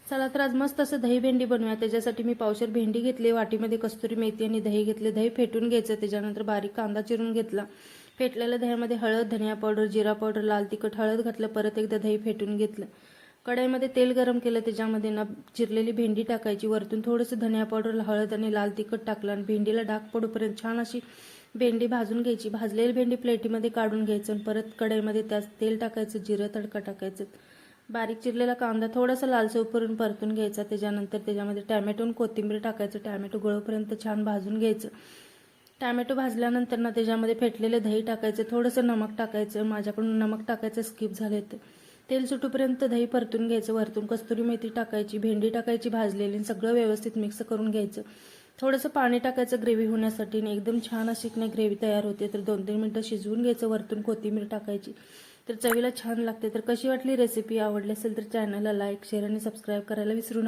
चला तर आज मस्त असं दही भेंडी बनवूया। त्याच्यासाठी मी पावशेर भेंडी घेतली, वाटीमध्ये कस्तुरी मेथी आणि दही घेतले। दही फेटून घ्यायचं, त्याच्यानंतर बारीक कांदा चिरून घेतला। फेटलेल्या दह्यामध्ये हळद, धनिया पावडर, जिरा पावडर, लाल तिखट, हळद घातलं। परत एकदा दही फेटून घेतलं। कढईमध्ये तेल गरम केलं, त्याच्यामध्ये ना चिरलेली भेंडी टाकायची। वरतून थोडंसं धनिया पावडर, हळद आणि लाल तिखट टाकलं आणि भेंडीला डाग पडूपर्यंत छान अशी भेंडी भाजून घ्यायची। भाजलेली भेंडी प्लेटीमध्ये काढून घ्यायचं। परत कढईमध्ये त्यात तेल टाकायचं, जिरं तडका टाकायचं। बारीक चिरलेला कांदा थोडासा लालसर करून परतून घ्यायचा। त्याच्यानंतर त्याच्यामध्ये टॅमॅटो आणि कोथिंबीर टाकायचं। टॅमॅटो गळूपर्यंत छान भाजून घ्यायचं। टॅमॅटो भाजल्यानंतर ना त्याच्यामध्ये फेटलेले दही टाकायचं, थोडंसं नमक टाकायचं। माझ्याकडून नमक टाकायचं स्किप झाले तर तेल सुटूपर्यंत दही परतून घ्यायचं। वरतून कस्तुरी मेथी टाकायची, भेंडी टाकायची भाजलेली, सगळं व्यवस्थित मिक्स करून घ्यायचं। थोडंसं पाणी टाकायचं ग्रेव्ही होण्यासाठी आणि एकदम छान अशी ग्रेव्ही तयार होते। तर 2-3 मिनिटं शिजवून घ्यायचं। वरतून कोथिंबीर टाकायची, तर चवीला छान लागते। तर कशी वाटली रेसिपी? आवडली असेल तर चॅनलला लाईक, शेअर आणि सबस्क्राईब करायला विसरू नका।